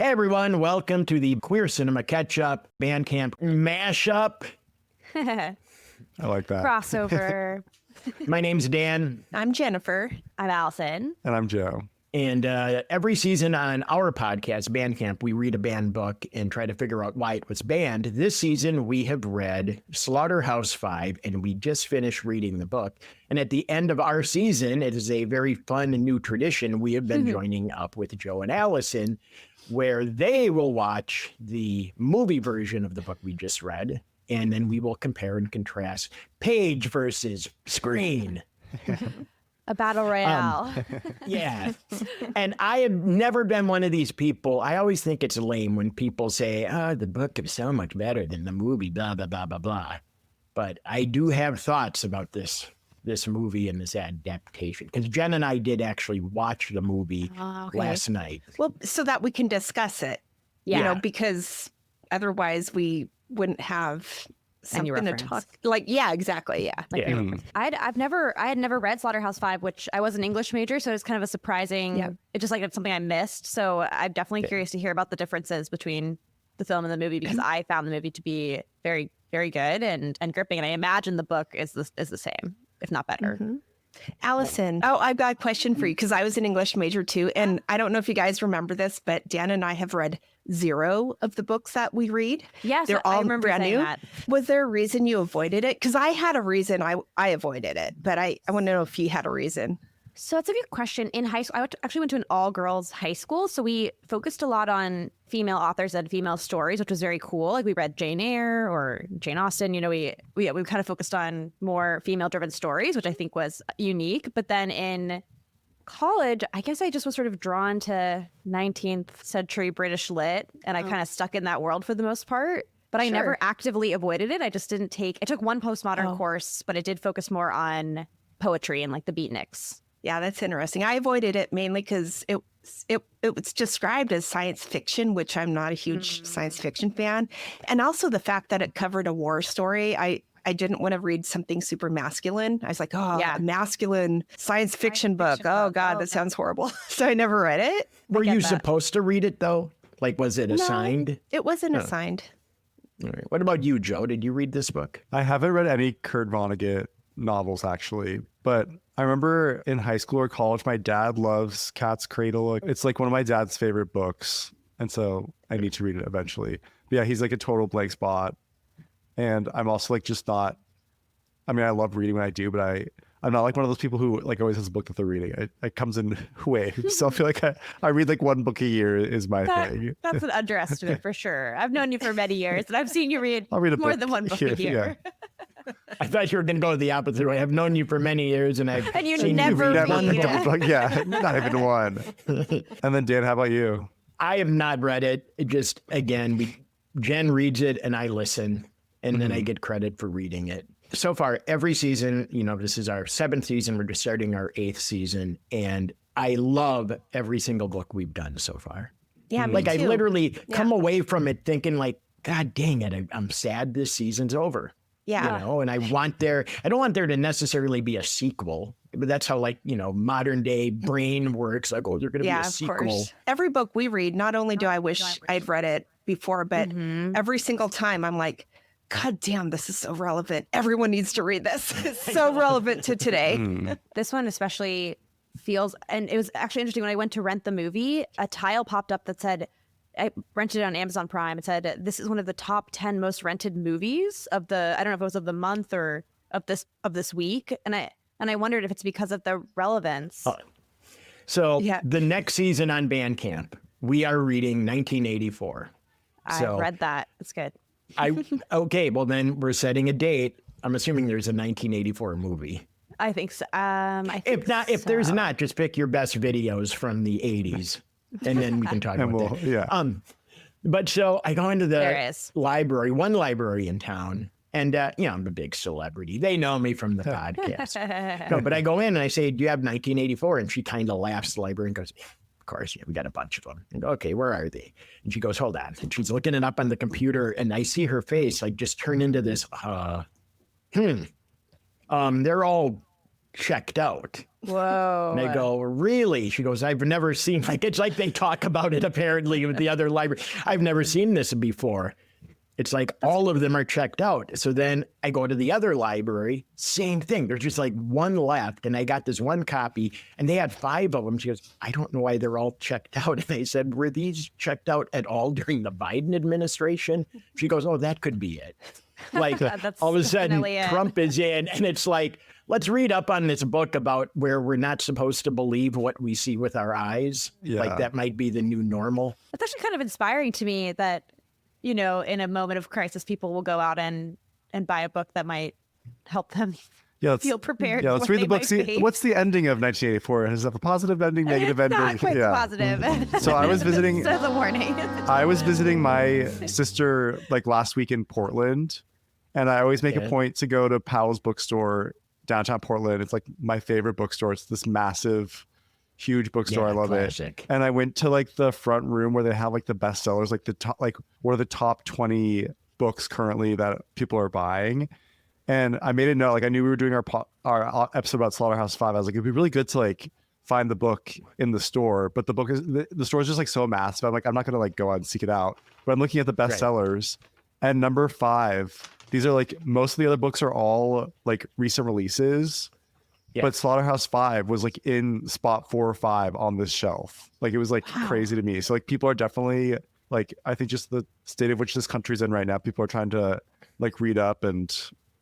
Hey everyone, welcome to the Queer Cinema Catchup Bandcamp mashup. I like that. Crossover. My name's Dan. I'm Jennifer. I'm Allison. And I'm Joe. And every season on our podcast, Bandcamp, we read a banned book and try to figure out why it was banned. This season, we have read Slaughterhouse-Five, and we just finished reading the book. And at the end of our season, it is a very fun and new tradition. We have been joining up with Joe and Allison, where they will watch the movie version of the book we just read, and then we will compare and contrast page versus screen. A battle royale. Yeah. And I have never been one of these people. I always think it's lame when people say, oh, the book is so much better than the movie, blah, blah, blah, blah, blah. But I do have thoughts about this movie and this adaptation, because Jen and I did actually watch the movie last night. Well, so that we can discuss it, you know, because otherwise we wouldn't have something to talk. Like, yeah, exactly. Yeah. Like, I had never read Slaughterhouse-Five, which I was an English major, so it's kind of a surprising. It's just like it's something I missed. So I'm definitely curious to hear about the differences between the film and the movie, because I found the movie to be very, very good and gripping, and I imagine the book is the same, if not better. Allison, I've got a question for you, because I was an English major too, and I don't know if you guys remember this, but Dan and I have read 0 of the books that we read. Yes, they're all I remember brand new. That. Was there a reason you avoided it? Because I had a reason I avoided it, but I want to know if you had a reason. So that's a good question. In high school, actually went to an all-girls high school, so we focused a lot on female authors and female stories, which was very cool. Like we read Jane Eyre or Jane Austen. You know, we kind of focused on more female-driven stories, which I think was unique. But then in college, I guess I just was sort of drawn to 19th century British lit, and I kind of stuck in that world for the most part. But I never actively avoided it. I just didn't I took one postmodern course, but it did focus more on poetry and like the beatniks. Yeah, that's interesting. I avoided it mainly because it was described as science fiction, which I'm not a huge science fiction fan. And also the fact that it covered a war story. I didn't want to read something super masculine. I was like, a masculine science fiction book. Oh, God, that sounds horrible. So I never read it. Were you supposed to read it, though? Like, was it assigned? No, it wasn't assigned. All right. What about you, Joe? Did you read this book? I haven't read any Kurt Vonnegut novels, actually, but I remember in high school or college, my dad loves Cat's Cradle. It's like one of my dad's favorite books, and so I need to read it eventually. But yeah, he's like a total blank spot, and I'm also like just not. I mean, I love reading when I do, but I'm not like one of those people who like always has a book that they're reading. It comes in waves, so I feel like I read like one book a year is my thing. That's an underestimate for sure. I've known you for many years, and I've seen you read more than one book a year. Yeah. I thought you were going to go the opposite way. I've known you for many years, and you seen never read read one book. Yeah, not even one. And then Dan, how about you? I have not read it. It just, again, Jen reads it and I listen, and then I get credit for reading it. So far, every season, you know, this is our 7th season. We're just starting our 8th season, and I love every single book we've done so far. Yeah, like me too. I literally come away from it thinking like, God dang it, I'm sad this season's over. Yeah. You know, and I don't want there to necessarily be a sequel, but that's how, like, you know, modern day brain works. Like, oh, there's going to be a sequel. Of course. Every book we read, not only do I wish I'd read it before, but every single time I'm like, God damn, this is so relevant. Everyone needs to read this. It's so relevant to today. This one especially feels, and it was actually interesting when I went to rent the movie, a tile popped up that said, I rented it on Amazon Prime. It said, this is one of the top 10 most rented movies of I don't know if it was of the month or of this week. And I wondered if it's because of the relevance. So the next season on Bandcamp, we are reading 1984. I read that. It's good. Okay, well then we're setting a date. I'm assuming there's a 1984 movie. I think so. If there's not, just pick your best videos from the 80s. And then we can talk about that. Yeah. But so I go into the library, one library in town, and you know, I'm a big celebrity. They know me from the podcast. No, but I go in and I say, "Do you have 1984?" And she kind of laughs, the librarian goes, "Of course, yeah, we got a bunch of them." And okay, where are they? And she goes, "Hold on." And she's looking it up on the computer, and I see her face like just turn into this. They're all checked out. Whoa. And I go, really? She goes, I've never seen, like, it's like they talk about it apparently with the other library. I've never seen this before. It's like all of them are checked out. So then I go to the other library, same thing. There's just like one left. And I got this one copy and they had 5 of them. She goes, I don't know why they're all checked out. And I said, were these checked out at all during the Biden administration? She goes, oh, that could be it. Like That's all of a sudden definitely it. Trump is in and it's like, let's read up on this book about where we're not supposed to believe what we see with our eyes. Yeah. Like that might be the new normal. That's actually kind of inspiring to me that, you know, in a moment of crisis, people will go out and buy a book that might help them feel prepared. Yeah, let's for read the what book. they might See, face. what's the ending of 1984? Is it a positive ending, negative ending? Not quite so positive. So I was visiting. Says a warning. I was visiting my sister like last week in Portland, and I always make a point to go to Powell's bookstore downtown Portland. It's like my favorite bookstore. It's this massive, huge bookstore. I love classic. it. And I went to like the front room where they have like the bestsellers, like the top, like what are the top 20 books currently that people are buying. And I made a note, like I knew we were doing our episode about Slaughterhouse-Five. I was like, it'd be really good to like find the book in the store, but the book is the store is just like so massive. I'm like, I'm not gonna like go out and seek it out. But I'm looking at the bestsellers, and number 5. These are like most of the other books are all like recent releases. Yeah. But Slaughterhouse-Five was like in spot 4 or 5 on this shelf. Like it was like crazy to me. So like people are definitely like, I think just the state of which this country's in right now, people are trying to like read up and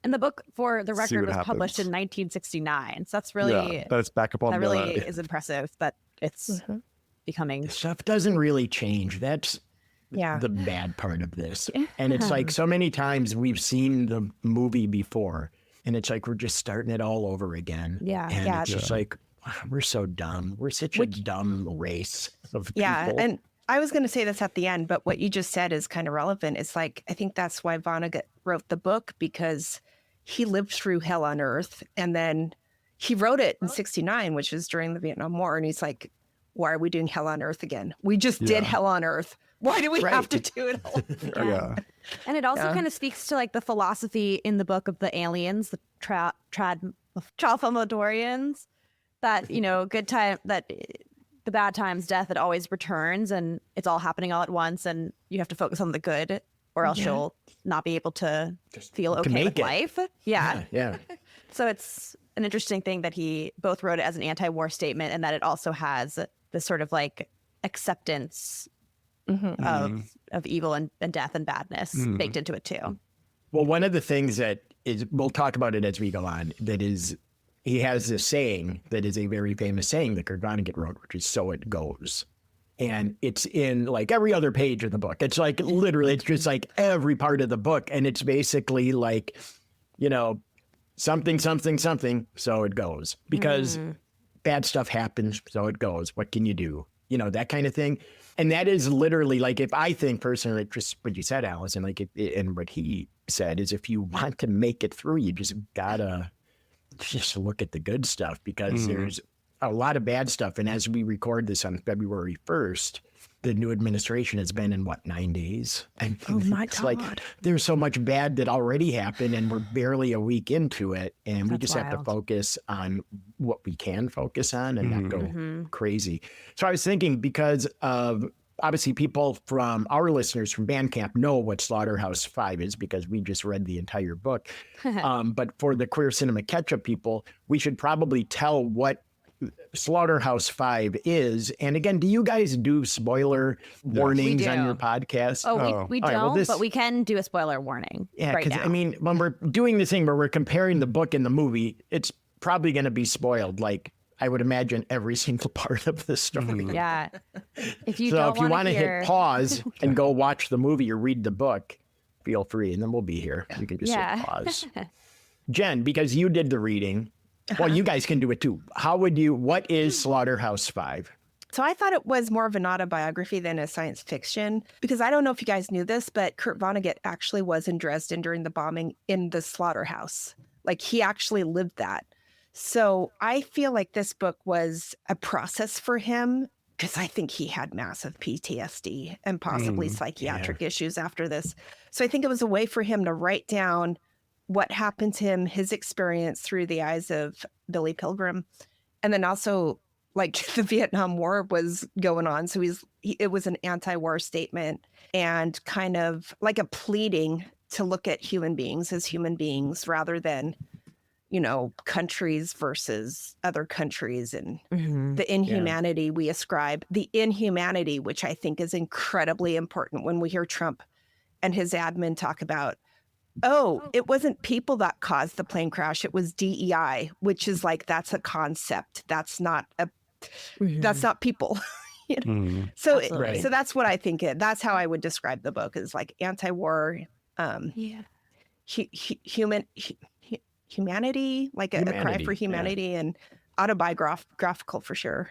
the book, for the record, was published in happens. 1969. So that's really, that it's back up on that really is impressive that it's becoming. Stuff doesn't really change. That's the bad part of this. And it's like so many times we've seen the movie before. And it's like we're just starting it all over again. Yeah. And Yeah. it's just like, wow, we're so dumb. We're such a dumb race of people. And I was going to say this at the end, but what you just said is kind of relevant. It's like, I think that's why Vonnegut wrote the book, because he lived through hell on earth. And then he wrote it in 69, which is during the Vietnam War. And he's like, why are we doing hell on earth again? We just did hell on earth. Why do we have to do it all? And it also kind of speaks to like the philosophy in the book of the aliens, the Tralfamadorians, that, you know, the bad times, death, it always returns, and it's all happening all at once, and you have to focus on the good, or else you'll not be able to feel okay with life. Yeah. So it's an interesting thing that he both wrote it as an anti-war statement, and that it also has this sort of like acceptance of evil and death and badness baked into it too. Well, one of the things that is, we'll talk about it as we go on, that is, he has this saying that is a very famous saying that Kurt Vonnegut wrote, which is "so it goes." And it's in like every other page of the book. It's like literally, it's just like every part of the book. And it's basically like, you know, something, something, something, so it goes. Because bad stuff happens, so it goes. What can you do? You know, that kind of thing. And that is literally like, if I think personally, just what you said, Allison, like, and what he said is, if you want to make it through, you just gotta just look at the good stuff, because there's a lot of bad stuff. And as we record this on February 1st, the new administration has been in 9 days? And Oh my it's God. like there's so much bad that already happened, and we're barely a week into it. And we That's just have to wild. focus on what we can focus on and not go crazy. So I was thinking, because of obviously people from our listeners from Bandcamp know what Slaughterhouse-Five is, because we just read the entire book. But for the Queer Cinema Catchup people, we should probably tell what Slaughterhouse-Five is. And again, do you guys do spoiler warnings on do. your podcast? We All right, don't, well, but we can do a spoiler warning. Yeah, right because now. I mean, when we're doing this thing where we're comparing the book and the movie, it's probably going to be spoiled. Like, I would imagine every single part of the story. Yeah. If you So don't if you want to hit pause and go watch the movie or read the book, feel free, and then we'll be here. You can just hit pause. Jen, because you did the reading, well, you guys can do it too. What is Slaughterhouse-Five? So I thought it was more of an autobiography than a science fiction, because I don't know if you guys knew this, but Kurt Vonnegut actually was in Dresden during the bombing in the slaughterhouse. Like, he actually lived that. So I feel like this book was a process for him, because I think he had massive PTSD and possibly psychiatric issues after this. So I think it was a way for him to write down what happened to him, his experience through the eyes of Billy Pilgrim, And then also, like, the Vietnam War was going on. So it was an anti-war statement and kind of like a pleading to look at human beings as human beings rather than, countries versus other countries and the inhumanity we ascribe, the inhumanity, which I think is incredibly important when we hear Trump and his admin talk about, it wasn't people that caused the plane crash. It was DEI, which is like, that's a concept. That's not people. So that's what I think that's how I would describe the book, is like anti-war, humanity, like a cry for humanity, and autobiographical for sure.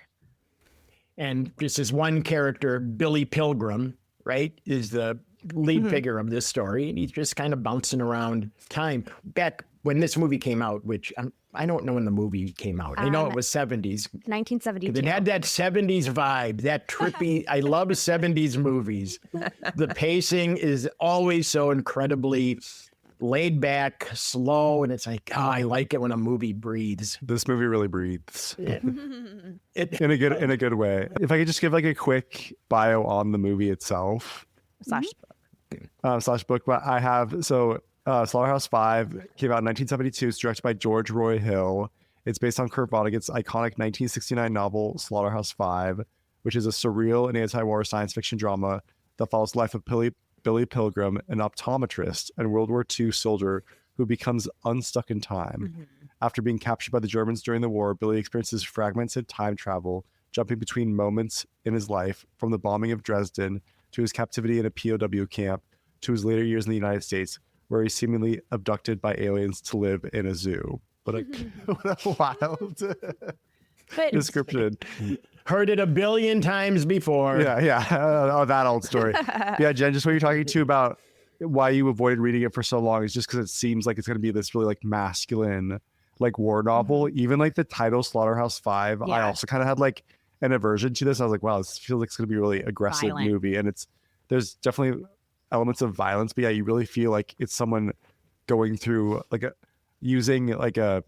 And this is one character, Billy Pilgrim, right, is the lead figure of this story. And he's just kind of bouncing around time. Back when this movie came out, which I don't know when the movie came out. I know it was 70s. 1972. It had that 70s vibe, that trippy. I love 70s movies. The pacing is always so incredibly laid back, slow, and it's like, I like it when a movie breathes. This movie really breathes in a good way. If I could just give like a quick bio on the movie itself. Slash book, but I have Slaughterhouse-Five came out in 1972. It's directed by George Roy Hill. It's based on Kurt Vonnegut's iconic 1969 novel Slaughterhouse-Five, which is a surreal and anti-war science fiction drama that follows the life of Billy Pilgrim, an optometrist and World War II soldier who becomes unstuck in time. After being captured by the Germans during the war, Billy experiences fragmented time travel, jumping between moments in his life, from the bombing of Dresden to his captivity in a POW camp to his later years in the United States, where he's seemingly abducted by aliens to live in a zoo. What a wild description. Heard it a billion times before. Yeah. That old story. Yeah, Jen, just what you're talking to about why you avoided reading it for so long is just because it seems like it's going to be this really like masculine, like war novel. Even like the title Slaughterhouse-Five, I also kind of had like an aversion to this. I was like, wow, this feels like it's going to be a really aggressive movie. And there's definitely elements of violence, but yeah, you really feel like it's someone going through using like a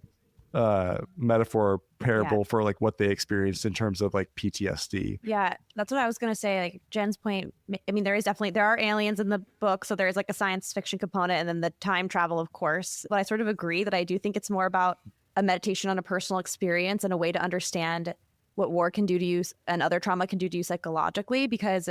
metaphor parable for like what they experienced in terms of like PTSD. Yeah, that's what I was going to say. Like Jen's point, I mean, there are aliens in the book, so there's like a science fiction component and then the time travel, of course. But I sort of agree that I do think it's more about a meditation on a personal experience and a way to understand what war can do to you and other trauma can do to you psychologically, because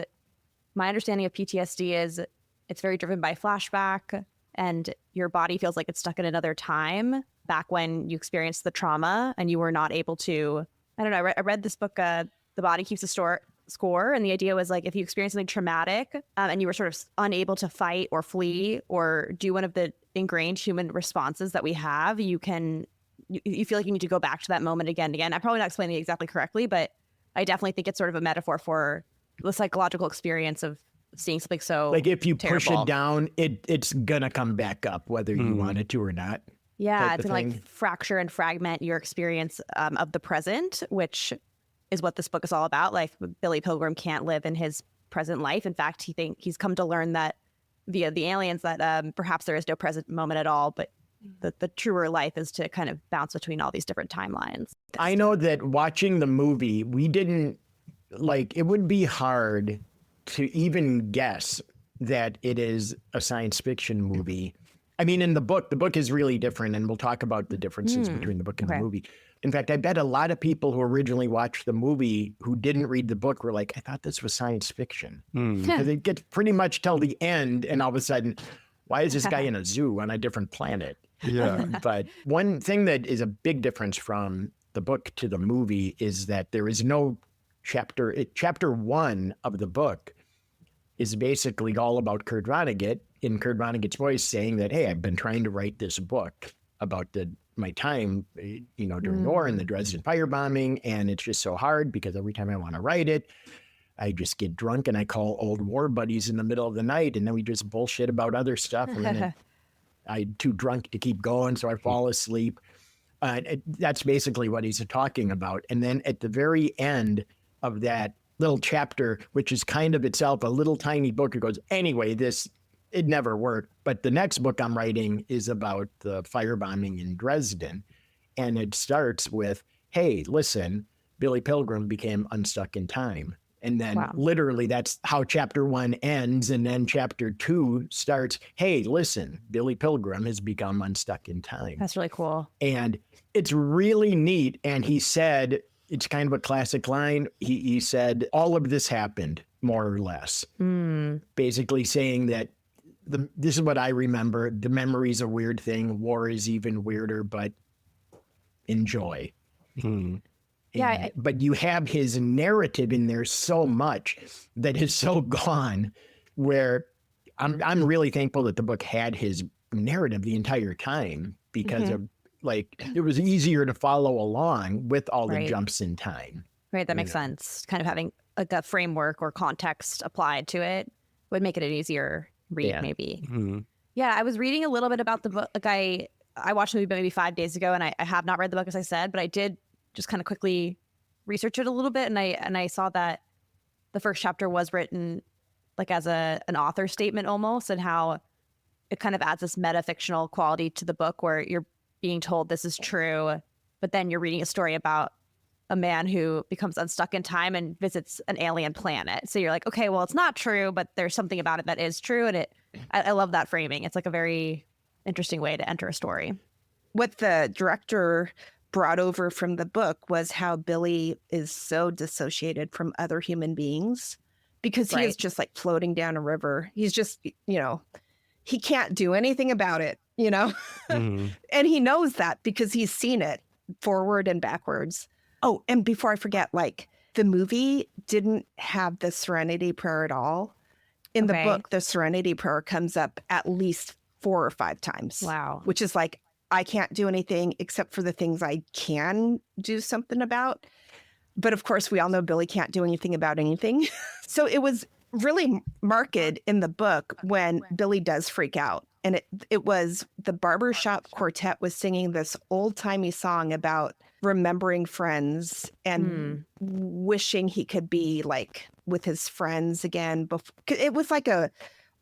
my understanding of PTSD is it's very driven by flashback and your body feels like it's stuck in another time back when you experienced the trauma and you were not able to, I don't know, I read this book, The Body Keeps a Score, and the idea was like if you experience something traumatic and you were sort of unable to fight or flee or do one of the ingrained human responses that we have, you feel like you need to go back to that moment again and again. I'm probably not explaining it exactly correctly, but I definitely think it's sort of a metaphor for the psychological experience of seeing something so like if you terrible. Push it down, it's gonna come back up whether you want it to or not. Yeah, it's gonna like fracture and fragment your experience of the present, which is what this book is all about. Like Billy Pilgrim can't live in his present life. In fact, he's come to learn that via the aliens that perhaps there is no present moment at all, but the truer life is to kind of bounce between all these different timelines. I know that watching the movie, we didn't it would be hard to even guess that it is a science fiction movie. I mean, in the book is really different, and we'll talk about the differences between the book and the movie. In fact, I bet a lot of people who originally watched the movie who didn't read the book were like, I thought this was science fiction. Because it gets pretty much till the end, and all of a sudden, why is this guy in a zoo on a different planet? Yeah. But one thing that is a big difference from the book to the movie is that there is no chapter. Chapter 1 of the book is basically all about Kurt Vonnegut, in Kurt Vonnegut's voice, saying that, hey, I've been trying to write this book about my time, during the war and the Dresden firebombing, and it's just so hard because every time I want to write it, I just get drunk and I call old war buddies in the middle of the night, and then we just bullshit about other stuff, and then I'm too drunk to keep going, so I fall asleep. That's basically what he's talking about. And then at the very end of that little chapter, which is kind of itself a little tiny book, it goes, anyway, it never worked. But the next book I'm writing is about the firebombing in Dresden. And it starts with, hey, listen, Billy Pilgrim became unstuck in time. And then Wow. literally that's how chapter 1 ends. And then chapter 2 starts, hey, listen, Billy Pilgrim has become unstuck in time. That's really cool. And it's really neat. And he said, it's kind of a classic line. He said, all of this happened, more or less. Basically saying that this is what I remember. The memory's a weird thing. War is even weirder, but enjoy. Yeah, But you have his narrative in there so much that is so gone, where I'm really thankful that the book had his narrative the entire time, because of like it was easier to follow along with all the jumps in time. Right, that makes sense. Kind of having like a framework or context applied to it would make it an easier read, maybe. Yeah, I was reading a little bit about the book. Like I watched the movie maybe 5 days ago, and I have not read the book, as I said, but I did just kind of quickly research it a little bit, and I saw that the first chapter was written like as an author statement almost, and how it kind of adds this metafictional quality to the book where you're being told this is true, but then you're reading a story about a man who becomes unstuck in time and visits an alien planet. So you're like, okay, well, it's not true, but there's something about it that is true. And I love that framing. It's like a very interesting way to enter a story. What the director brought over from the book was how Billy is so dissociated from other human beings, because he is just like floating down a river. He's just, he can't do anything about it, and he knows that because he's seen it forward and backwards. Oh, and before I forget, like the movie didn't have the Serenity Prayer at all. In the book, the Serenity Prayer comes up at least 4 or 5 times. Wow. Which is like, I can't do anything except for the things I can do something about. But of course, we all know Billy can't do anything about anything. So it was really marked in the book when Billy does freak out. And it was the barbershop quartet was singing this old-timey song about remembering friends and wishing he could be like with his friends again. It was like a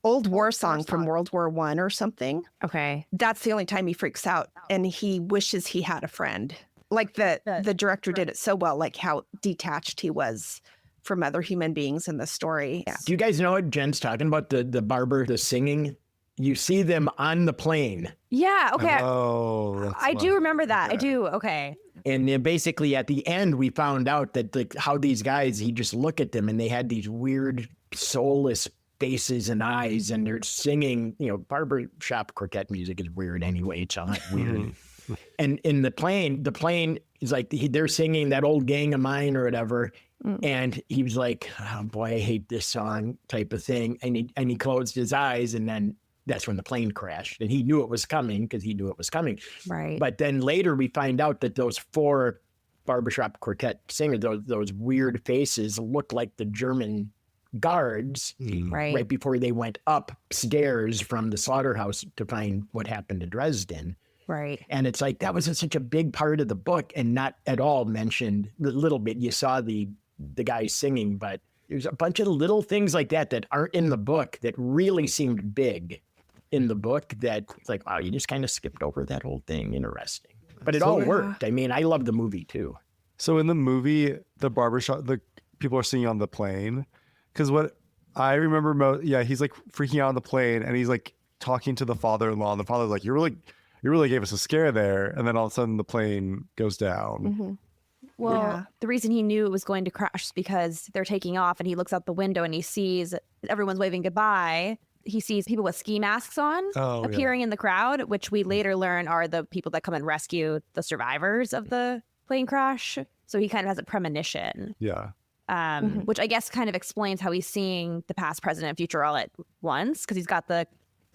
old war song from World War I or something. Okay. That's the only time he freaks out, and he wishes he had a friend. Like the director did it so well, like how detached he was from other human beings in the story. Yeah. Do you guys know what Jen's talking about? The barber, the singing? You see them on the plane. Yeah, okay. Oh, I do remember that. I do. Okay. And then basically at the end, we found out that like how these guys, he just look at them and they had these weird, soulless faces and eyes, and they're singing, barbershop quartet music is weird anyway. It's all weird. And in the plane is like, they're singing That Old Gang of Mine or whatever. And he was like, oh boy, I hate this song type of thing. And he closed his eyes, and then that's when the plane crashed. And he knew it was coming because he knew it was coming. Right. But then later we find out that those 4 barbershop quartet singers, those weird faces looked like the German guards right before they went upstairs from the slaughterhouse to find what happened to Dresden. Right. And it's like, that was such a big part of the book and not at all mentioned. A little bit, you saw the guy singing, but there's a bunch of little things like that aren't in the book that really seemed big in the book, that it's like, wow, you just kind of skipped over that whole thing. Interesting. But it all worked. I mean, I love the movie too. So in the movie, the barbershop, the people are singing on the plane. Because what I remember he's like freaking out on the plane, and he's like talking to the father-in-law, and the father's like, you really gave us a scare there. And then all of a sudden the plane goes down. Well, the reason he knew it was going to crash is because they're taking off, and he looks out the window and he sees everyone's waving goodbye. He sees people with ski masks on appearing in the crowd, which we later learn are the people that come and rescue the survivors of the plane crash. So he kind of has a premonition. Yeah. Which I guess kind of explains how he's seeing the past, present, and future all at once, because he's got the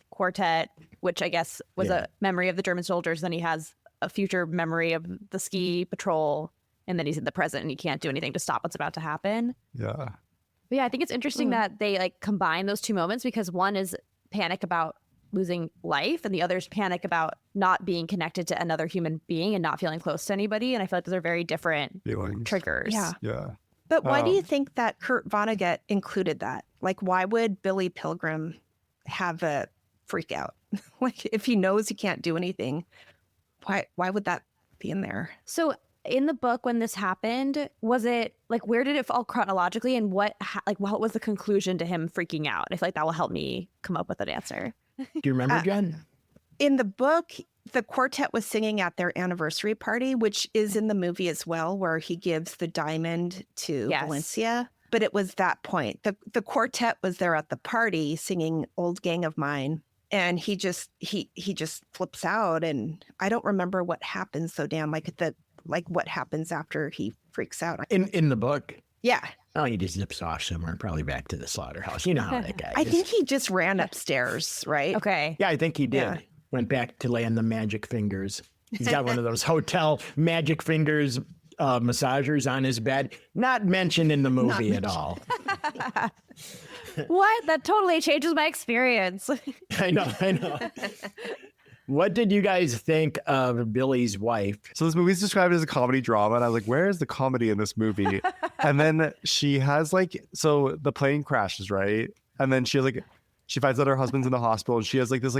quartet, which I guess was a memory of the German soldiers. Then he has a future memory of the ski patrol, and then he's in the present and he can't do anything to stop what's about to happen. Yeah. But yeah, I think it's interesting that they like combine those two moments, because one is panic about losing life and the other's panic about not being connected to another human being and not feeling close to anybody. And I feel like those are very different triggers. Yeah. Yeah. But why do you think that Kurt Vonnegut included that? Like, why would Billy Pilgrim have a freak out? Like, if he knows he can't do anything, why would that be in there? So in the book when this happened, was it like, where did it fall chronologically, and what was the conclusion to him freaking out? I feel like that will help me come up with an answer. Do you remember, Jen? In the book, the quartet was singing at their anniversary party, which is in the movie as well, where he gives the diamond to Valencia. But it was that point. The quartet was there at the party singing Old Gang of Mine. And he just flips out. And I don't remember what happens though, Dan, like what happens after he freaks out. In the book? Yeah. Oh, he just zips off somewhere, probably back to the slaughterhouse. You know how that guy is. I think he just ran upstairs, right? Okay. Yeah, I think he did. Yeah. Went back to land the magic fingers. He's got one of those hotel magic fingers massagers on his bed. Not mentioned in the movie at all. What? That totally changes my experience. I know. What did you guys think of Billy's wife? So this movie's described as a comedy drama, and I was like, where is the comedy in this movie? And then she has so the plane crashes, right? And then she finds out her husband's in the hospital, and she has this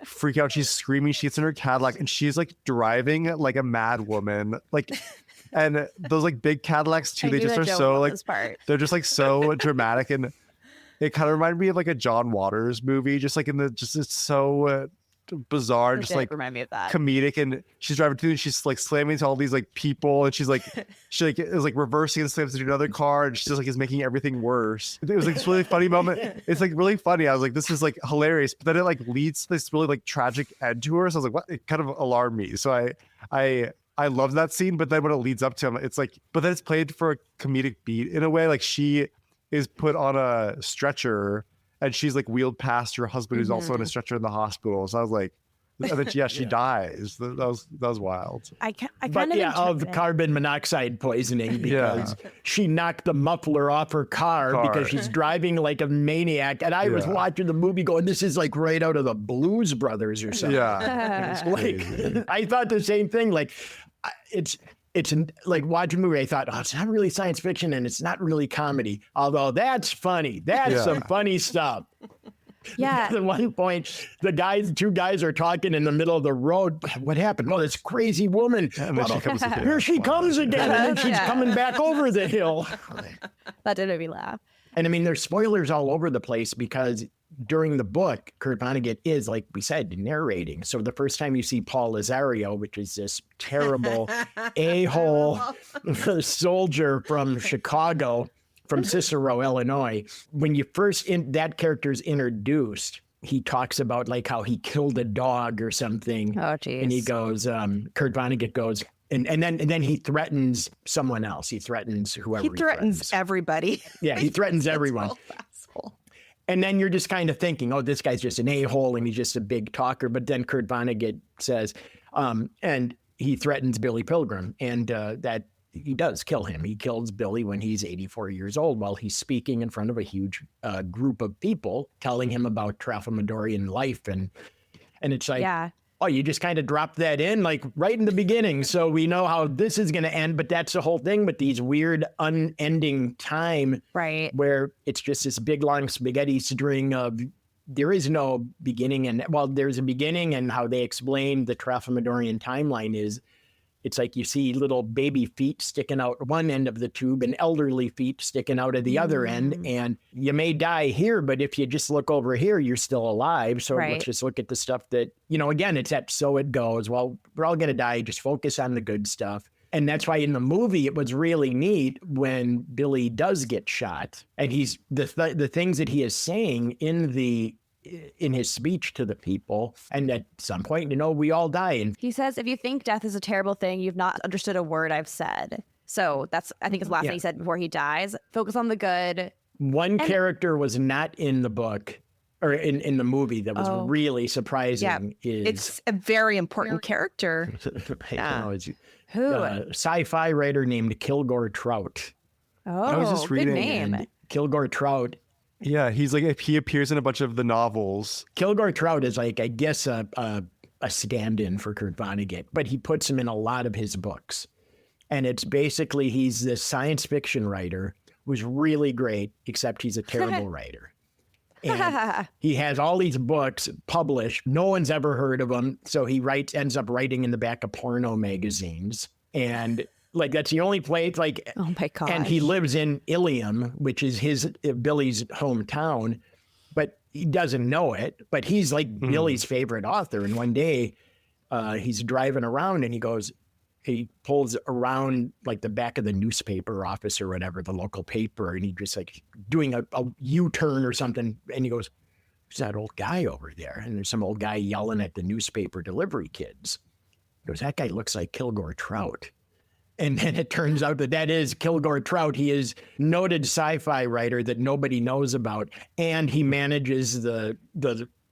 freak out. She's screaming. She gets in her Cadillac, and she's driving like a mad woman. And those big Cadillacs too, they just are so they're just so dramatic, and it kind of reminded me of a John Waters movie, just it's so bizarre, just remind me of that. Comedic. And she's driving through, and she's slamming into all these people, and she is reversing and slams into another car, and she just is making everything worse. It was this really funny moment. It's really funny. I was like, this is hilarious, but then it leads to this really tragic end to her. So I was like, what? It kind of alarmed me. So I love that scene, but then when it leads up to him, it's but then it's played for a comedic beat in a way. She is put on a stretcher, and she's wheeled past her husband, who's also in a stretcher in the hospital. So I was like, and then she dies. That was wild. Of carbon monoxide poisoning, because she knocked the muffler off her car because she's driving like a maniac. And I was watching the movie going, this is right out of the Blues Brothers or something. Yeah. It's I thought the same thing. It's watching a movie, I thought, it's not really science fiction and it's not really comedy. Although that's funny. That's some funny stuff. Yeah. At one point, two guys are talking in the middle of the road. What happened? Well, this crazy woman. And then she comes again. Here she comes again. And then she's coming back over the hill. That did make me laugh. And I mean, there's spoilers all over the place, because during the book, Kurt Vonnegut is, like we said, narrating. So the first time you see Paul Lazario, which is this terrible a-hole soldier from Chicago, from Cicero, Illinois, when you first that character's introduced, he talks about how he killed a dog or something. Oh, geez. And he goes, Kurt Vonnegut goes, and then he threatens someone else. He threatens whoever he threatens everybody. Yeah, he threatens everyone. And then you're just kind of thinking, oh, this guy's just an a-hole and he's just a big talker. But then Kurt Vonnegut says, and he threatens Billy Pilgrim, and that he does kill him. He kills Billy when he's 84 years old while he's speaking in front of a huge group of people, telling him about Tralfamadorian life. And it's oh, you just kind of drop that in right in the beginning. So we know how this is going to end, but that's the whole thing with these weird unending time, right? Where it's just this big, long spaghetti string of, there is no beginning. And there's a beginning, and how they explain the Tralfamadorian timeline is, it's you see little baby feet sticking out one end of the tube and elderly feet sticking out of the other end. And you may die here, but if you just look over here, you're still alive. So let's just look at the stuff that, again, it's that so it goes. Well, we're all going to die. Just focus on the good stuff. And that's why in the movie, it was really neat when Billy does get shot. And he's the things that he is saying in his speech to the people. And at some point, we all die. And he says, if you think death is a terrible thing, you've not understood a word I've said. So that's, I think, his last thing he said before he dies. Focus on the good. One character was not in the book or in the movie that was really surprising. It's a very important character. Who? A sci-fi writer named Kilgore Trout. Oh, I was just reading, good name. And Kilgore Trout. Yeah, he appears in a bunch of the novels. Kilgore Trout is I guess a stand-in for Kurt Vonnegut, but he puts him in a lot of his books. And it's basically, he's this science fiction writer who's really great, except he's a terrible writer. And he has all these books published. No one's ever heard of them. So he ends up writing in the back of porno magazines. And Like that's the only place. Like, Oh my gosh. and he lives in Ilium, which is Billy's hometown, but he doesn't know it. But he's like Billy's favorite author. And one day, he's driving around and he pulls around like the back of the newspaper office or whatever, the local paper, and he just like doing a U-turn or something, and he goes, "Who's that old guy over there?" And there's some old guy yelling at the newspaper delivery kids. He goes, "That guy looks like Kilgore Trout." And then it turns out that is Kilgore Trout. He is noted sci-fi writer that nobody knows about, and he manages the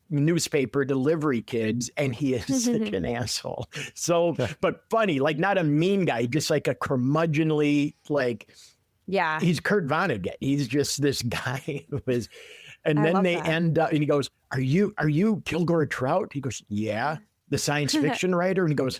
newspaper delivery kids, and he is such an asshole. So, but funny, like not a mean guy, just like a curmudgeonly, like, yeah, he's Kurt Vonnegut. He's just this guy who is, and I then love they that. end up, and he goes, are you Kilgore Trout? He goes, yeah, the science fiction writer. And he goes,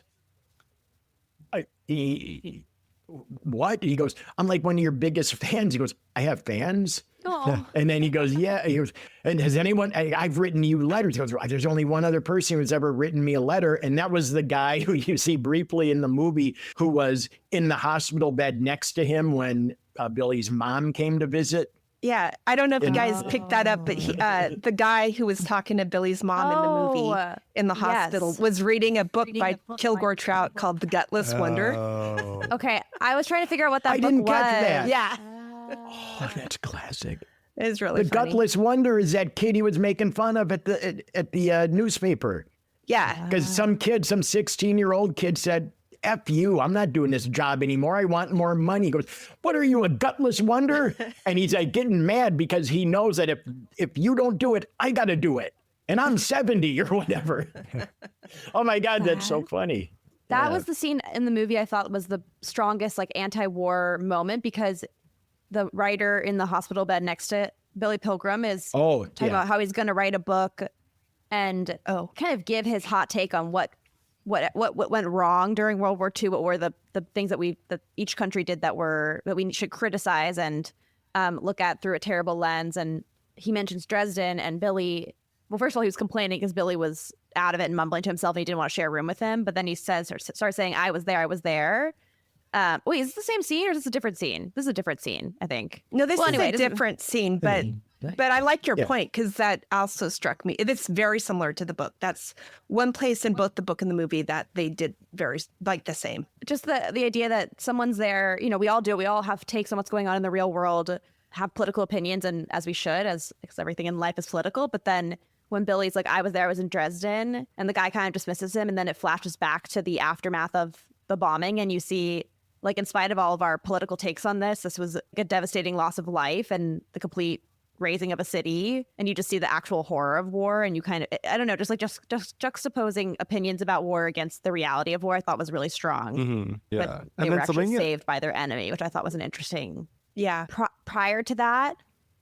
what? And he goes, I'm like one of your biggest fans. He goes, I have fans? Oh. And then he goes, yeah. He goes, and has anyone, I've written you letters. He goes, there's only one other person who's ever written me a letter. And that was the guy who you see briefly in the movie who was in the hospital bed next to him when Billy's mom came to visit. Yeah, I don't know if you guys picked that up, but the guy who was talking to Billy's mom in the movie in the hospital yes. was reading a book by Kilgore Trout called The Gutless Wonder. Oh. Okay, I was trying to figure out what that I book didn't was. catch that. Yeah, Oh, that's classic. it's really The funny. Gutless Wonder is that kid he was making fun of at the newspaper. Yeah, Because some 16-year-old kid said, F you, I'm not doing this job anymore. I want more money. He goes, what are you, a gutless wonder? And he's like getting mad because he knows that if you don't do it, I got to do it. And I'm 70 or whatever. Oh my God, that's so funny. That Yeah. was the scene in the movie I thought was the strongest like anti-war moment, because the writer in the hospital bed next to Billy Pilgrim is talking about how he's going to write a book and kind of give his hot take on what went wrong during World War II. What were the things that each country did that we should criticize and look at through a terrible lens. And he mentions Dresden, and Billy. Well, first of all, he was complaining because Billy was out of it and mumbling to himself, and he didn't want to share a room with him. But then he starts saying, "I was there. I was there." Wait, is this the same scene or is this a different scene? This is a different scene, I think. no, this Well, is a different scene, but I like your Yeah. point because that also struck me. It's very similar to the book. That's one place in both the book and the movie that they did very like the same. Just the idea that someone's there, we all do. We all have takes on what's going on in the real world, have political opinions, and as we should, because everything in life is political. But then when Billy's like, I was there, I was in Dresden, and the guy kind of dismisses him, and then it flashes back to the aftermath of the bombing, and you see, like, in spite of all of our political takes on this was a devastating loss of life and the complete razing of a city, and you just see the actual horror of war, and you kind of, I don't know, just juxtaposing opinions about war against the reality of war, I thought was really strong. Mm-hmm. Yeah. But they were actually saved by their enemy, which I thought was an interesting. Yeah. Prior to that,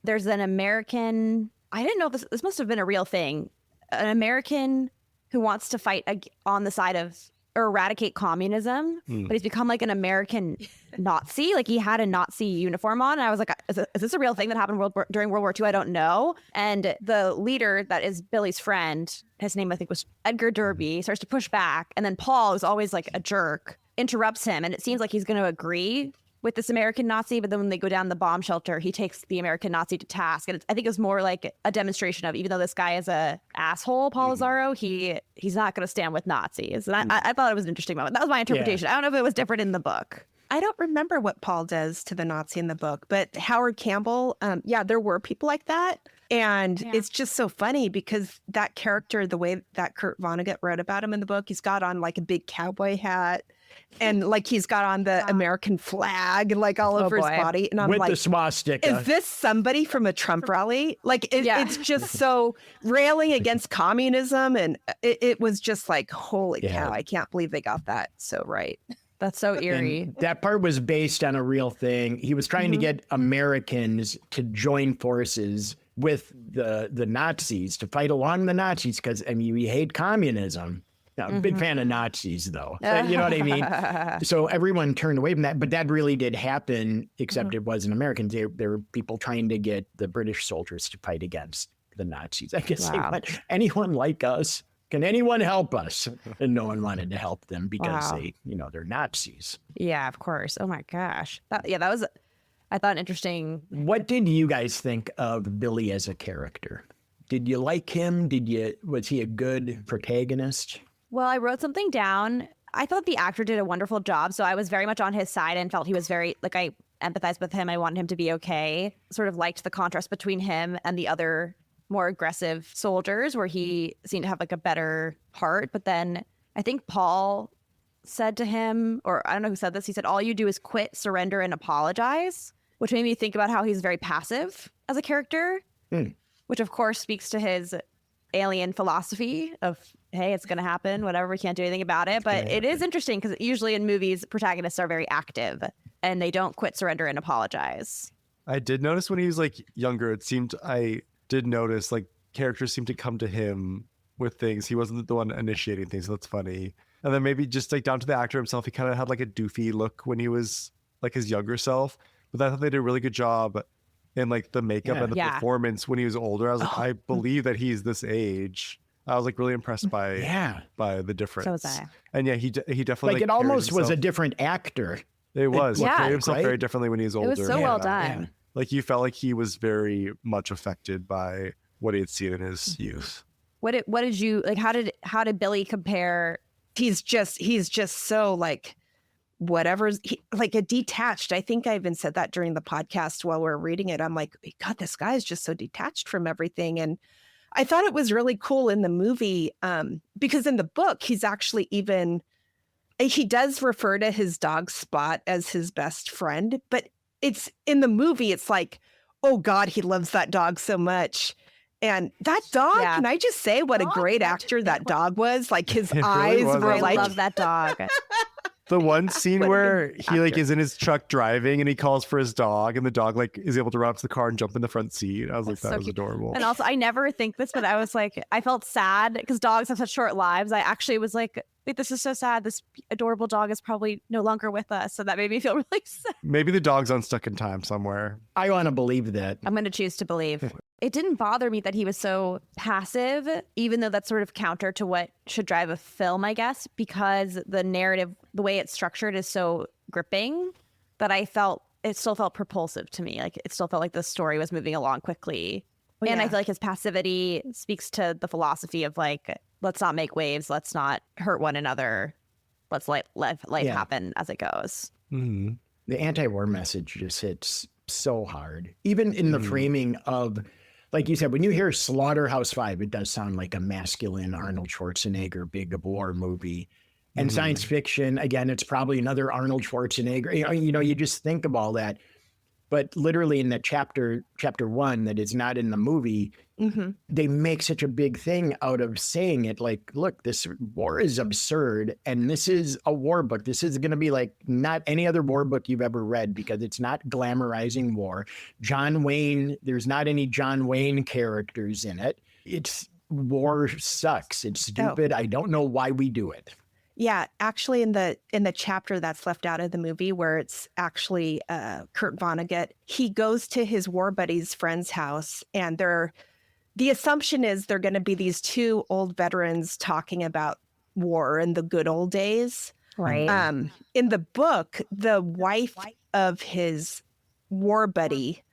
there's an American, I didn't know this must have been a real thing, an American who wants to fight on the side of or eradicate communism, but he's become like an American Nazi. Like he had a Nazi uniform on, and I was like, is this a real thing that happened during World War II? I don't know. And the leader that is Billy's friend, his name I think was Edgar Derby, starts to push back, and then Paul, who's always like a jerk, interrupts him, and it seems like he's going to agree with this American Nazi, but then when they go down the bomb shelter, he takes the American Nazi to task. And I think it was more like a demonstration of, even though this guy is a asshole, Paul Lazzaro, he's not going to stand with Nazis. And I thought it was an interesting moment. That was my interpretation. I don't know if it was different in the book. I don't remember what Paul does to the Nazi in the book, but Howard Campbell, there were people like that. And it's just so funny because that character, the way that Kurt Vonnegut wrote about him in the book, he's got on like a big cowboy hat and like he's got on the American flag like all over his body. And I'm with like, the swastika. is this somebody from a Trump rally? Like it's just so railing against communism. And it was just like, holy cow, I can't believe they got that so right. That's so eerie. And that part was based on a real thing. He was trying to get Americans to join forces with the Nazis to fight along the Nazis because, I mean, we hate communism. I'm a big fan of Nazis, though. You know what I mean? So everyone turned away from that. But that really did happen, except it wasn't Americans. There were people trying to get the British soldiers to fight against the Nazis. I guess they want anyone like us Can anyone help us? And no one wanted to help them because Wow. they, they're Nazis. Yeah, of course. Oh my gosh. That was, I thought, interesting. What did you guys think of Billy as a character? Did you like him? Was he a good protagonist? Well, I wrote something down. I thought the actor did a wonderful job. So I was very much on his side and felt he was very, I empathized with him. I wanted him to be okay. Sort of liked the contrast between him and the other more aggressive soldiers where he seemed to have a better heart. But then I think Paul said to him, or I don't know who said this, he said, all you do is quit, surrender, and apologize, which made me think about how he's very passive as a character, which of course speaks to his alien philosophy of, hey, it's going to happen, whatever, we can't do anything about it. But it is interesting because usually in movies, protagonists are very active and they don't quit, surrender, and apologize. I did notice when he was younger, I did notice characters seemed to come to him with things. He wasn't the one initiating things. So that's funny. And then maybe just down to the actor himself, he kind of had a doofy look when he was his younger self. But I thought they did a really good job in the makeup and the performance when he was older. I was I believe that he's this age. I was really impressed by the difference. So was I. And yeah, he definitely it almost was a different actor. It was. He carried himself right? very differently when he was older. It was so well done. You felt like he was very much affected by what he had seen in his youth. What did you how did Billy compare? He's just so whatever's a detached. I think I even said that during the podcast while we were reading it. I'm like, God, this guy is just so detached from everything. And I thought it was really cool in the movie because in the book, he's actually he does refer to his dog Spot as his best friend, but it's in the movie, it's oh God, he loves that dog so much. And that dog, can I just say what a great actor that dog was? His eyes were I love that dog. The one scene where he is in his truck driving and he calls for his dog and the dog is able to run up to the car and jump in the front seat. I was that was adorable. And also I never think this, but I was I felt sad because dogs have such short lives. I actually was wait, this is so sad. This adorable dog is probably no longer with us. So that made me feel really sad. Maybe the dog's unstuck in time somewhere. I want to believe that. I'm going to choose to believe. It didn't bother me that he was so passive, even though that's sort of counter to what should drive a film, I guess, because the narrative, the way it's structured is so gripping that it still felt propulsive to me. It still felt like the story was moving along quickly. And I feel like his passivity speaks to the philosophy of let's not make waves. Let's not hurt one another. Let's let life happen as it goes. Mm-hmm. The anti-war message just hits so hard. Even in the framing of, like you said, when you hear Slaughterhouse-Five, it does sound like a masculine Arnold Schwarzenegger big war movie. And science fiction, again, it's probably another Arnold Schwarzenegger. You just think of all that. But literally in the chapter 1 that is not in the movie, they make such a big thing out of saying it look, this war is absurd. And this is a war book. This is going to be not any other war book you've ever read because it's not glamorizing war. John Wayne, there's not any John Wayne characters in it. It's war sucks. It's stupid. I don't know why we do it. Yeah, actually in the chapter that's left out of the movie where it's actually Kurt Vonnegut, he goes to his war buddy's friend's house and the assumption is they're going to be these two old veterans talking about war and the good old days. Right. In the book, the wife of his war buddy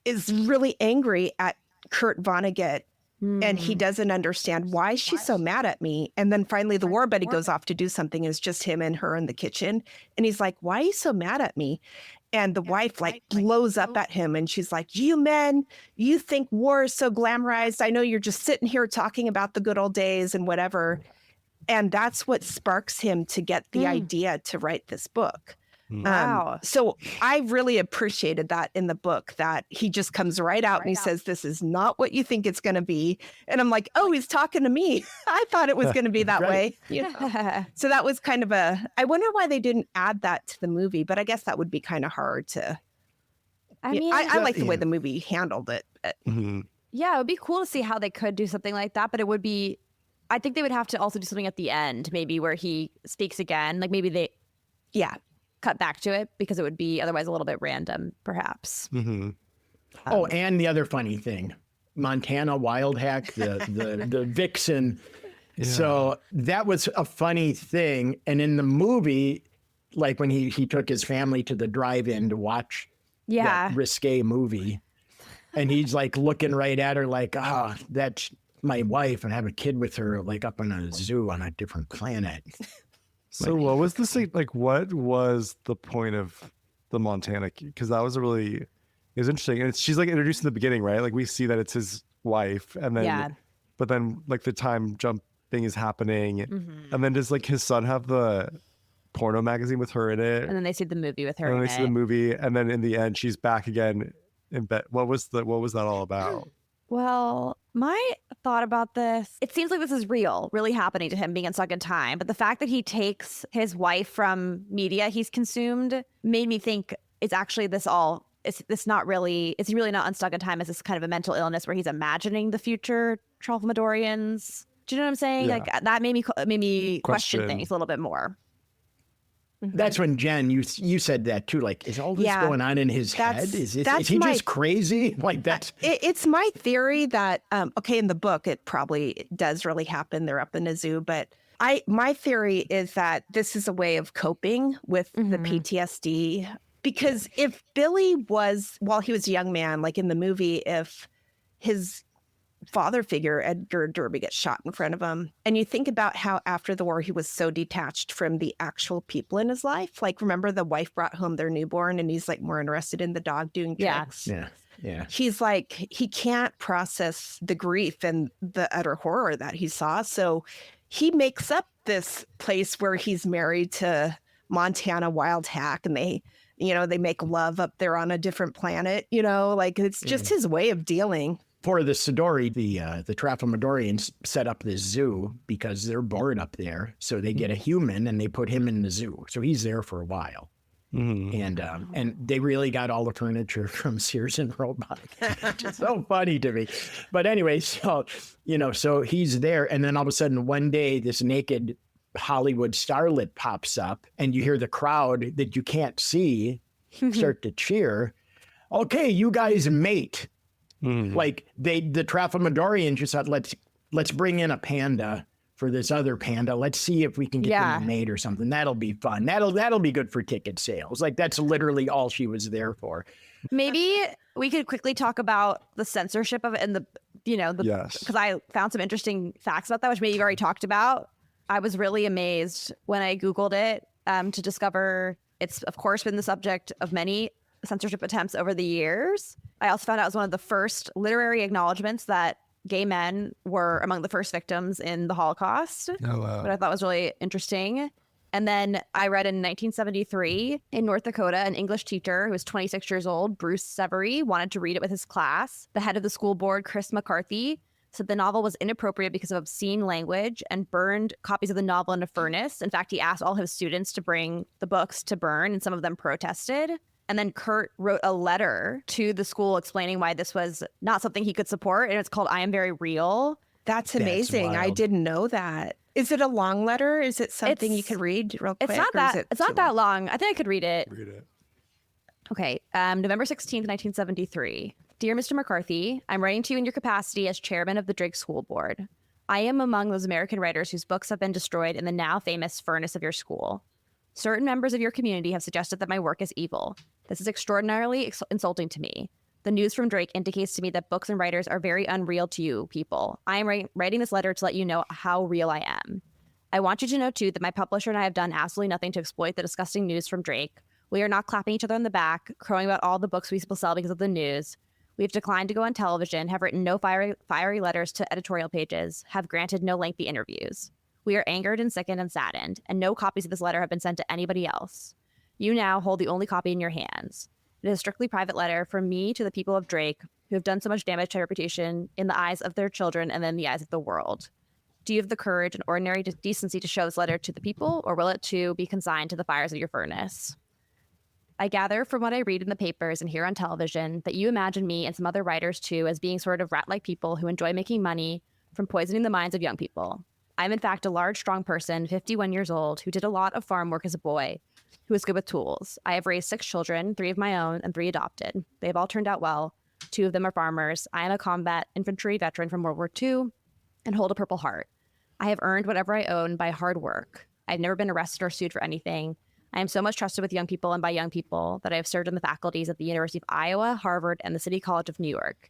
is really angry at Kurt Vonnegut. And he doesn't understand why she's so mad at me. And then finally the war buddy goes off to do something. It's just him and her in the kitchen. And he's like, why are you so mad at me? And the wife blows up at him. And she's like, you men, you think war is so glamorized. I know you're just sitting here talking about the good old days and whatever. And that's what sparks him to get the idea to write this book. Wow. So I really appreciated that in the book, that he just comes right out and he says, this is not what you think it's going to be. And I'm like, oh, he's talking to me. I thought it was going to be that way. So that was kind of I wonder why they didn't add that to the movie, but I guess that would be kind of hard to. I like the way the movie handled it. Yeah, it would be cool to see how they could do something like that, but it would be, I think they would have to also do something at the end, maybe where he speaks again. Maybe they, cut back to it because it would be otherwise a little bit random, perhaps. And the other funny thing, Montana Wild Hack, the vixen, So that was a funny thing. And in the movie, like when he took his family to the drive-in to watch that risque movie, and he's like looking right at her like, that's my wife, and I have a kid with her, like up in a zoo on a different planet. So what was like, what was the point of the Montana? Because that was it was interesting. And she's like introduced in the beginning, right? Like we see that it's his wife, and then, but then like the time jumping is happening. And then does like his son have the porno magazine with her in it? And then they see the movie with her and in then they see the movie. And then in the end, she's back again in bed. What was that all about? Well, my thought about this, it seems like this is really happening to him, being stuck in time. But the fact that he takes his wife from media he's consumed made me think it's actually is he really not unstuck in time? Is this kind of a mental illness where he's imagining the future Tralfamadorians? Do you know what I'm saying? Like that made me question things a little bit more. That's when, Jen, you said that too. Like, is all this going on in his head? Is he just crazy? Like that's it's my theory that in the book it probably does really happen. They're up in a zoo, but my theory is that this is a way of coping with the PTSD. Because if Billy was, while he was a young man, like in the movie, if his father figure, Edgar Derby, gets shot in front of him, and you think about how after the war he was so detached from the actual people in his life. Like, remember the wife brought home their newborn and he's like more interested in the dog doing tricks. Yeah. He's like, he can't process the grief and the utter horror that he saw. So he makes up this place where he's married to Montana wild hack, and they make love up there on a different planet, like it's just his way of dealing. For the Sidori, the Tralfamadorians set up this zoo because they're bored up there. So they get a human and they put him in the zoo. So he's there for a while. And they really got all the furniture from Sears and Roebuck, which is so funny to me. But anyway, so he's there. And then all of a sudden one day, this naked Hollywood starlet pops up and you hear the crowd that you can't see start to cheer. Okay, you guys mate. Like the Tralfamadorians just thought, let's bring in a panda for this other panda. Let's see if we can get them a mate or something. That'll be fun. That'll be good for ticket sales. Like that's literally all she was there for. Maybe we could quickly talk about the censorship of it and because I found some interesting facts about that, which maybe you've already talked about. I was really amazed when I Googled it to discover it's, of course, been the subject of many censorship attempts over the years. I also found out it was one of the first literary acknowledgments that gay men were among the first victims in the Holocaust, but I thought was really interesting. And then I read in 1973 in North Dakota, an English teacher who was 26 years old, Bruce Severy, wanted to read it with his class. The head of the school board, Chris McCarthy, said the novel was inappropriate because of obscene language and burned copies of the novel in a furnace. In fact, he asked all his students to bring the books to burn, and some of them protested. And then Kurt wrote a letter to the school explaining why this was not something he could support. And it's called I Am Very Real. That's amazing. I didn't know that. Is it a long letter? Is it something you could read real quick? It's not that long. I think I could read it. Read it. Okay. November 16th, 1973. Dear Mr. McCarthy, I'm writing to you in your capacity as chairman of the Drake School Board. I am among those American writers whose books have been destroyed in the now famous furnace of your school. Certain members of your community have suggested that my work is evil. This is extraordinarily insulting to me. The news from Drake indicates to me that books and writers are very unreal to you people. I am writing this letter to let you know how real I am. I want you to know, too, that my publisher and I have done absolutely nothing to exploit the disgusting news from Drake. We are not clapping each other on the back, crowing about all the books we will sell because of the news. We have declined to go on television, have written no fiery letters to editorial pages, have granted no lengthy interviews. We are angered and sickened and saddened, and no copies of this letter have been sent to anybody else. You now hold the only copy in your hands. It is a strictly private letter from me to the people of Drake, who have done so much damage to my reputation in the eyes of their children and then the eyes of the world. Do you have the courage and ordinary decency to show this letter to the people, or will it too be consigned to the fires of your furnace? I gather from what I read in the papers and hear on television that you imagine me and some other writers too as being sort of rat-like people who enjoy making money from poisoning the minds of young people. I'm in fact a large, strong person, 51 years old, who did a lot of farm work as a boy, who is good with tools. I have raised 6 children, 3 of my own and 3 adopted. They have all turned out well. 2 of them are farmers. I am a combat infantry veteran from World War II and hold a Purple Heart. I have earned whatever I own by hard work. I've never been arrested or sued for anything. I am so much trusted with young people and by young people that I have served in the faculties at the University of Iowa, Harvard, and the City College of New York.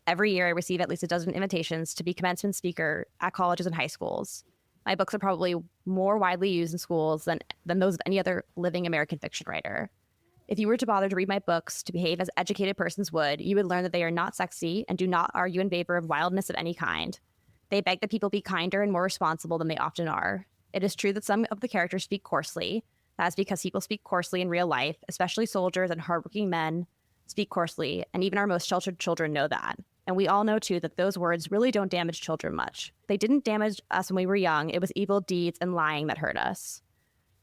Every year, I receive at least a dozen invitations to be commencement speaker at colleges and high schools. My books are probably more widely used in schools than those of any other living American fiction writer. If you were to bother to read my books to behave as educated persons would, you would learn that they are not sexy and do not argue in favor of wildness of any kind. They beg that people be kinder and more responsible than they often are. It is true that some of the characters speak coarsely. That is because people speak coarsely in real life, especially soldiers and hardworking men speak coarsely, and even our most sheltered children know that. And we all know, too, that those words really don't damage children much. They didn't damage us when we were young. It was evil deeds and lying that hurt us.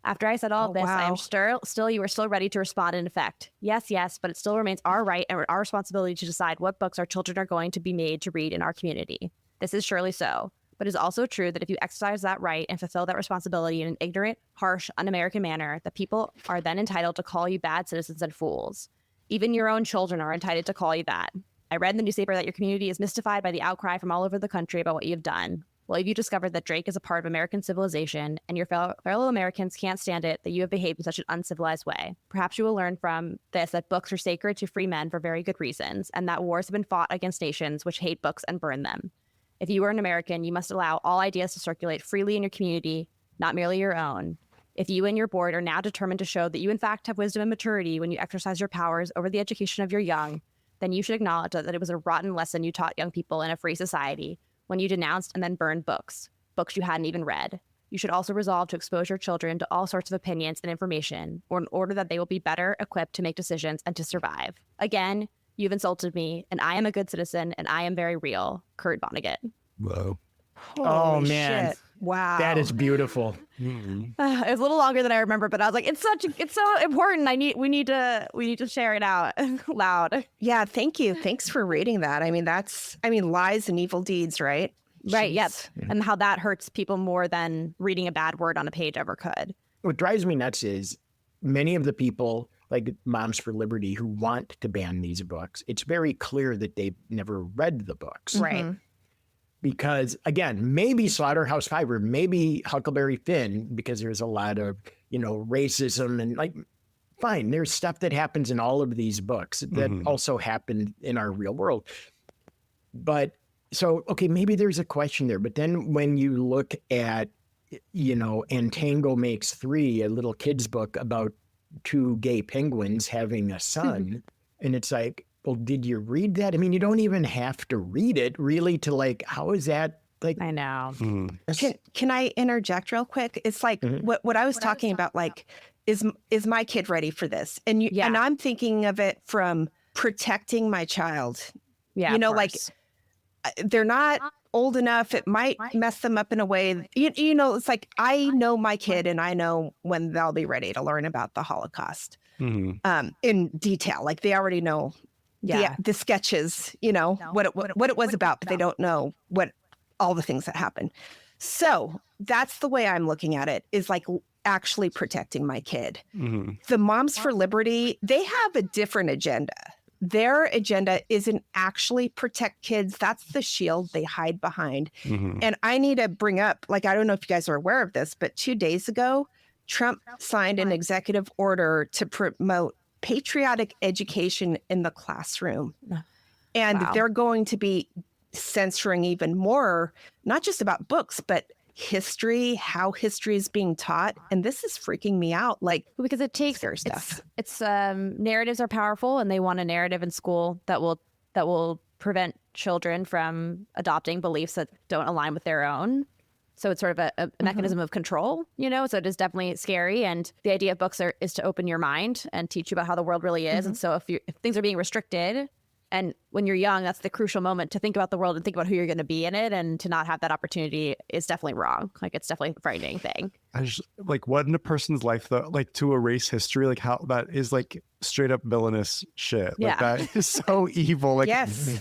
After I said all of this, wow. I am you are still ready to respond in effect. Yes, but it still remains our right and our responsibility to decide what books our children are going to be made to read in our community. This is surely so. But it is also true that if you exercise that right and fulfill that responsibility in an ignorant, harsh, un-American manner, that people are then entitled to call you bad citizens and fools. Even your own children are entitled to call you that. I read in the newspaper that your community is mystified by the outcry from all over the country about what you have done. Well, if you discovered that Drake is a part of American civilization and your fellow Americans can't stand it that you have behaved in such an uncivilized way, perhaps you will learn from this that books are sacred to free men for very good reasons, and that wars have been fought against nations which hate books and burn them. If you are an American, you must allow all ideas to circulate freely in your community, not merely your own. If you and your board are now determined to show that you in fact have wisdom and maturity when you exercise your powers over the education of your young, then you should acknowledge that it was a rotten lesson you taught young people in a free society when you denounced and then burned books you hadn't even read. You should also resolve to expose your children to all sorts of opinions and information, or in order that they will be better equipped to make decisions and to survive. Again, you've insulted me, and I am a good citizen, and I am very real. Kurt Vonnegut. Whoa. Oh, man. Shit. Wow. That is beautiful. It was a little longer than I remember, but I was like, it's so important. We need to share it out loud. Yeah, thank you. Thanks for reading that. I mean, lies and evil deeds, right? Right. Jeez. Yep. And how that hurts people more than reading a bad word on a page ever could. What drives me nuts is many of the people like Moms for Liberty who want to ban these books, it's very clear that they've never read the books. Right. Mm-hmm. Because again, maybe Slaughterhouse-Five or maybe Huckleberry Finn, because there's a lot of, racism and like, fine, there's stuff that happens in all of these books that also happened in our real world. But so, okay, maybe there's a question there. But then when you look at, Antango Makes Three, a little kid's book about two gay penguins having a son, and it's like, well, did you read that? I mean, you don't even have to read it really to like, how is that like? I know. Can I interject real quick? It's like what I was talking about, like, is my kid ready for this? And and I'm thinking of it from protecting my child. Yeah. Like they're not old enough. It might mess them up in a way. It's like I know my kid and I know when they'll be ready to learn about the Holocaust in detail. Like they already know. The sketches, what it was about, but they don't know what all the things that happen. So that's the way I'm looking at it, is like actually protecting my kid. The Moms for Liberty, they have a different agenda. Their agenda isn't actually protect kids. That's the shield they hide behind. And I need to bring up, like, I don't know if you guys are aware of this, but 2 days ago, Trump signed an executive order to promote patriotic education in the classroom. And they're going to be censoring even more, not just about books, but history, how history is being taught. And this is freaking me out. Like, because it takes stuff. It's narratives are powerful, and they want a narrative in school that will prevent children from adopting beliefs that don't align with their own. So it's sort of a mechanism of control, so it is definitely scary. And the idea of books is to open your mind and teach you about how the world really is. And so if things are being restricted, and when you're young, that's the crucial moment to think about the world and think about who you're going to be in it, and to not have that opportunity is definitely wrong. Like, it's definitely a frightening thing. I just like, what in a person's life though, like to erase history, like how that is like straight up villainous shit. Like that is so evil. Like, yes.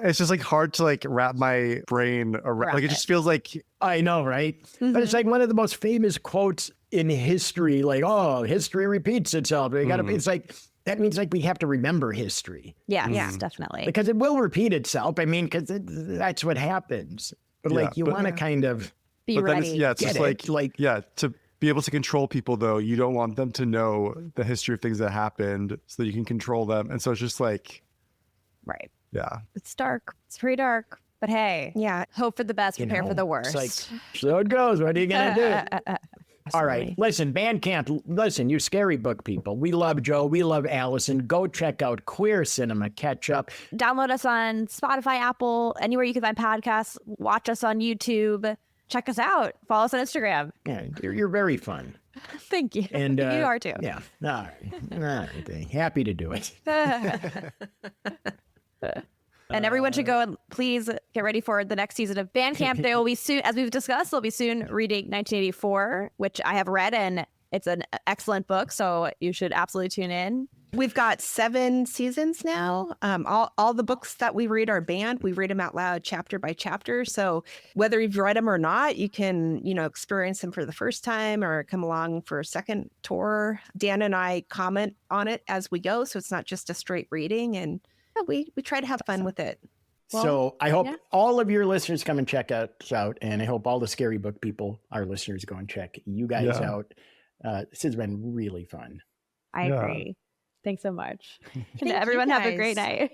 It's just like hard to like wrap my brain around. Like it just feels like, I know, right? But it's like one of the most famous quotes in history, like, oh, history repeats itself. It's like, that means like we have to remember history. Yes, definitely. Because it will repeat itself. I mean, because that's what happens. But like you want to kind of, Be But then ready. it's Get just it? Like, yeah, to be able to control people though, you don't want them to know the history of things that happened so that you can control them. And so it's just like, Right. yeah. It's dark. It's pretty dark. But hey, Yeah. hope for the best, you prepare know, for the worst. It's like, so it goes. What are you going to do? All right. Listen, Bandcamp, listen, you scary book people. We love Joe. We love Allison. Go check out Queer Cinema Catchup. Download us on Spotify, Apple, anywhere you can find podcasts. Watch us on YouTube. Check us out. Follow us on Instagram. Yeah, you're very fun. Thank you. And you are too. Yeah. All right. Happy to do it. And everyone should go and please get ready for the next season of Bandcamp. There will be soon, as we've discussed, they'll be soon reading 1984, which I have read, and it's an excellent book. So you should absolutely tune in. We've got 7 seasons now. All the books that we read are banned. We read them out loud chapter by chapter. So whether you've read them or not, you can, experience them for the first time or come along for a second tour. Dan and I comment on it as we go. So it's not just a straight reading. And we try to have fun with it. So I hope all of your listeners come and check us out. And I hope all the scary book people, our listeners, go and check you guys out. This has been really fun. I agree. Thanks so much. And you, everyone have a guys. great night.